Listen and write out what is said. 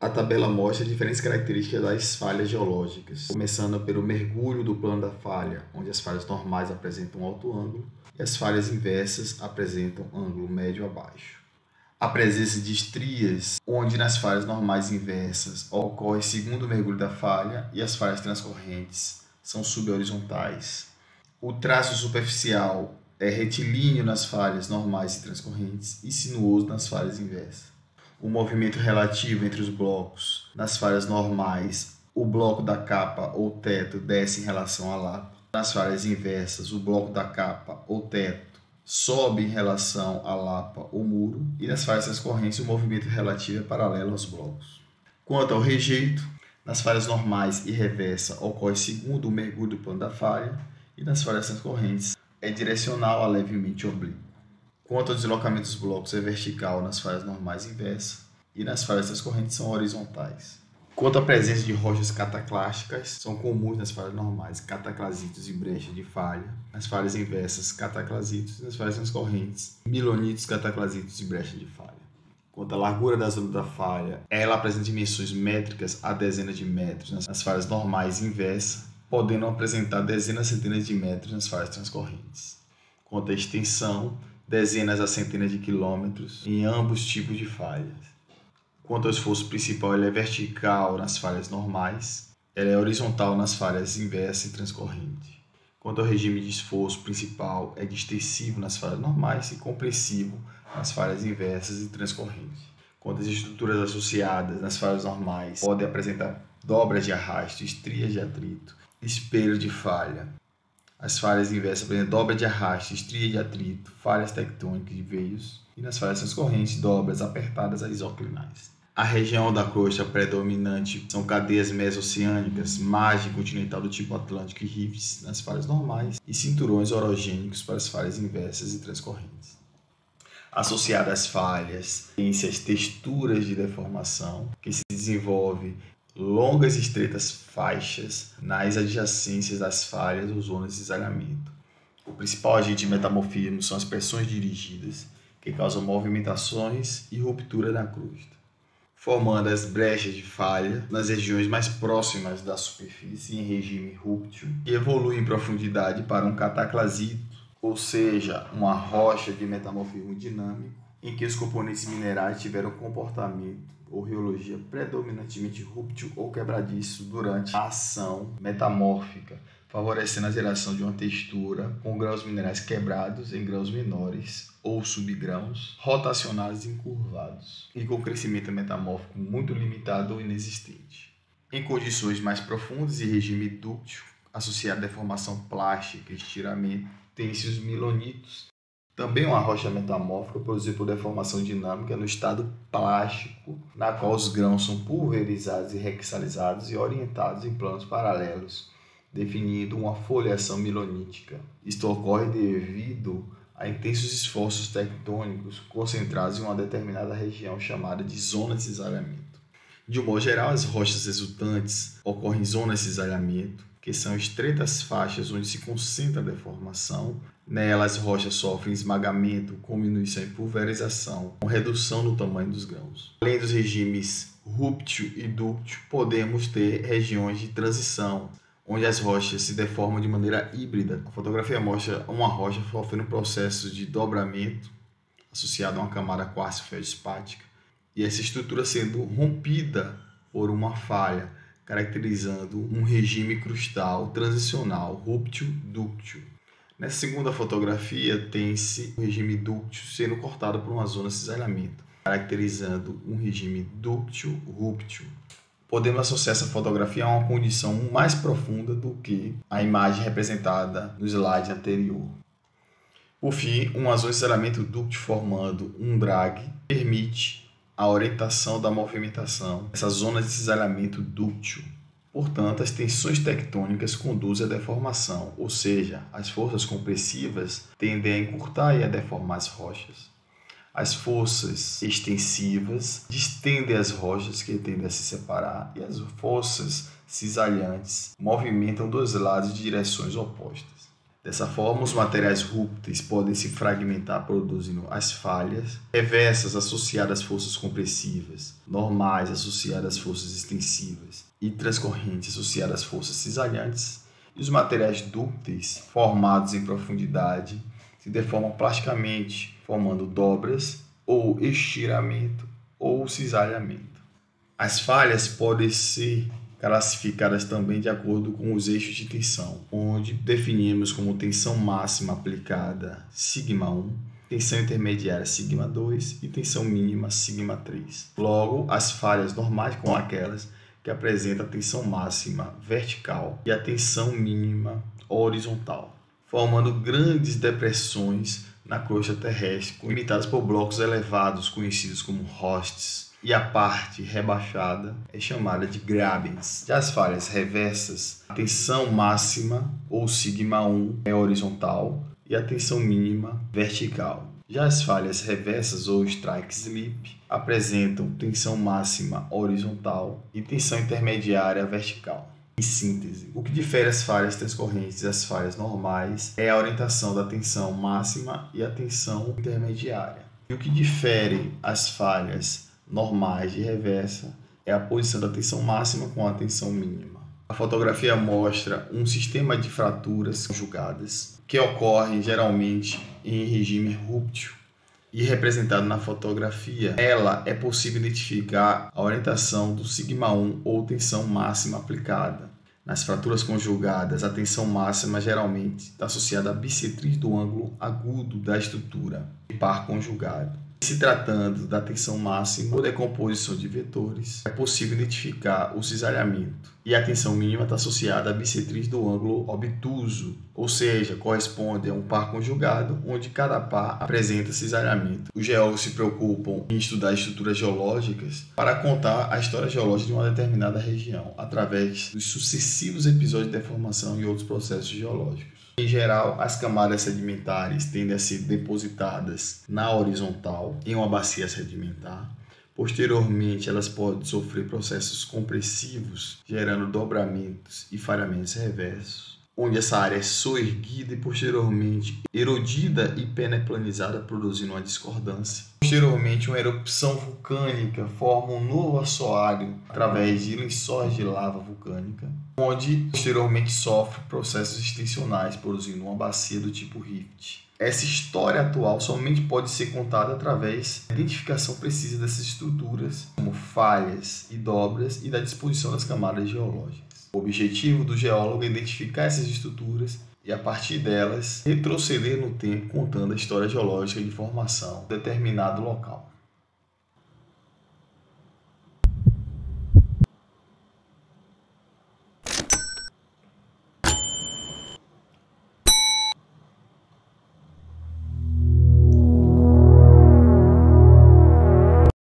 A tabela mostra diferentes características das falhas geológicas, começando pelo mergulho do plano da falha, onde as falhas normais apresentam um alto ângulo e as falhas inversas apresentam ângulo médio abaixo. A presença de estrias, onde nas falhas normais inversas ocorre segundo o mergulho da falha e as falhas transcorrentes são subhorizontais. O traço superficial é retilíneo nas falhas normais e transcorrentes e sinuoso nas falhas inversas. O movimento relativo entre os blocos. Nas falhas normais, o bloco da capa ou teto desce em relação à lapa. Nas falhas inversas, o bloco da capa ou teto sobe em relação à lapa ou muro. E nas falhas transcorrentes, o movimento relativo é paralelo aos blocos. Quanto ao rejeito, nas falhas normais e reversa ocorre segundo o mergulho do plano da falha. E nas falhas transcorrentes, é direcional a levemente oblíquo. Quanto ao deslocamento dos blocos, é vertical nas falhas normais inversas e nas falhas transcorrentes são horizontais. Quanto à presença de rochas cataclásticas, são comuns nas falhas normais cataclasitos e brechas de falha, nas falhas inversas cataclasitos e nas falhas transcorrentes milonitos, cataclasitos e brechas de falha. Quanto à largura da zona da falha, ela apresenta dimensões métricas a dezenas de metros nas falhas normais inversas, podendo apresentar dezenas a centenas de metros nas falhas transcorrentes. Quanto à extensão, dezenas a centenas de quilômetros em ambos tipos de falhas. Quanto ao esforço principal, ele é vertical nas falhas normais, ela é horizontal nas falhas inversas e transcorrente. Quanto ao regime de esforço principal, é distensivo nas falhas normais e compressivo nas falhas inversas e transcorrentes. Quanto às estruturas associadas nas falhas normais, podem apresentar dobras de arrasto, estrias de atrito, espelho de falha. As falhas inversas apresentam dobra de arrasto, estria de atrito, falhas tectônicas de veios e nas falhas transcorrentes, dobras apertadas a isoclinais. A região da crosta predominante são cadeias mesoceânicas, margem continental do tipo Atlântico e rifts nas falhas normais e cinturões orogênicos para as falhas inversas e transcorrentes. Associada às falhas, tem-se as texturas de deformação, que se desenvolve longas e estreitas faixas nas adjacências das falhas ou zonas de cisalhamento. O principal agente de metamorfismo são as pressões dirigidas, que causam movimentações e ruptura na crosta, formando as brechas de falha nas regiões mais próximas da superfície em regime rúptil, que evolui em profundidade para um cataclasito, ou seja, uma rocha de metamorfismo dinâmico, em que os componentes minerais tiveram comportamento ou reologia predominantemente rúptil ou quebradiço durante a ação metamórfica, favorecendo a geração de uma textura com grãos minerais quebrados em grãos menores ou subgrãos, rotacionados e encurvados, e com crescimento metamórfico muito limitado ou inexistente. Em condições mais profundas e regime dúctil, associado à deformação plástica e estiramento, tem-se os milonitos, também uma rocha metamórfica produzida por deformação dinâmica no estado plástico, na qual os grãos são pulverizados e rexalizados e orientados em planos paralelos, definindo uma foliação milonítica. Isto ocorre devido a intensos esforços tectônicos concentrados em uma determinada região chamada de zona de cisalhamento. De um modo geral, as rochas resultantes ocorrem em zonas de cisalhamento, que são estreitas faixas onde se concentra a deformação. Nelas, as rochas sofrem esmagamento, com diminuição e pulverização, com redução no tamanho dos grãos. Além dos regimes rúptil e dúctil, podemos ter regiões de transição, onde as rochas se deformam de maneira híbrida. A fotografia mostra uma rocha sofrendo um processo de dobramento, associado a uma camada quartzo-feldspática, e essa estrutura sendo rompida por uma falha, caracterizando um regime crustal transicional rúptil-dúctil. Nessa segunda fotografia, tem-se o regime dúctil sendo cortado por uma zona de cisalhamento, caracterizando um regime dúctil-rúptil. Podemos associar essa fotografia a uma condição mais profunda do que a imagem representada no slide anterior. Por fim, uma zona de cisalhamento dúctil formando um drag permite a orientação da movimentação dessa zona de cisalhamento dúctil. Portanto, as tensões tectônicas conduzem à deformação, ou seja, as forças compressivas tendem a encurtar e a deformar as rochas. As forças extensivas distendem as rochas que tendem a se separar e as forças cisalhantes movimentam dos lados de direções opostas. Dessa forma, os materiais rúpteis podem se fragmentar produzindo as falhas, reversas associadas às forças compressivas, normais associadas às forças extensivas e transcorrentes associadas às forças cisalhantes, e os materiais dúcteis, formados em profundidade, se deformam plasticamente, formando dobras ou estiramento ou cisalhamento. As falhas podem ser classificadas também de acordo com os eixos de tensão, onde definimos como tensão máxima aplicada σ1, tensão intermediária σ2 e tensão mínima σ3. Logo, as falhas normais com aquelas que apresentam a tensão máxima vertical e a tensão mínima horizontal, formando grandes depressões na crosta terrestre, imitadas por blocos elevados conhecidos como rostes, e a parte rebaixada é chamada de grabens. Já as falhas reversas, a tensão máxima, ou σ1, é horizontal e a tensão mínima vertical. Já as falhas reversas, ou strike slip, apresentam tensão máxima horizontal e tensão intermediária vertical. Em síntese, o que difere as falhas transcorrentes das falhas normais é a orientação da tensão máxima e a tensão intermediária. E o que difere as falhas normais de reversa é a posição da tensão máxima com a tensão mínima. A fotografia mostra um sistema de fraturas conjugadas que ocorre geralmente em regime rúptil e representado na fotografia. Ela é possível identificar a orientação do σ1 ou tensão máxima aplicada. Nas fraturas conjugadas, a tensão máxima geralmente está associada à bissetriz do ângulo agudo da estrutura de par conjugado. Se tratando da tensão máxima ou decomposição de vetores, é possível identificar o cisalhamento. E a tensão mínima está associada à bissetriz do ângulo obtuso, ou seja, corresponde a um par conjugado onde cada par apresenta cisalhamento. Os geólogos se preocupam em estudar estruturas geológicas para contar a história geológica de uma determinada região, através dos sucessivos episódios de deformação e outros processos geológicos. Em geral, as camadas sedimentares tendem a ser depositadas na horizontal em uma bacia sedimentar. Posteriormente, elas podem sofrer processos compressivos, gerando dobramentos e falhamentos reversos, onde essa área é soerguida e posteriormente erodida e peneplanizada, produzindo uma discordância. Posteriormente, uma erupção vulcânica forma um novo assoalho através de lençóis de lava vulcânica, onde posteriormente sofre processos extensionais, produzindo uma bacia do tipo rift. Essa história atual somente pode ser contada através da identificação precisa dessas estruturas, como falhas e dobras, e da disposição das camadas geológicas. O objetivo do geólogo é identificar essas estruturas e, a partir delas, retroceder no tempo contando a história geológica de formação de determinado local.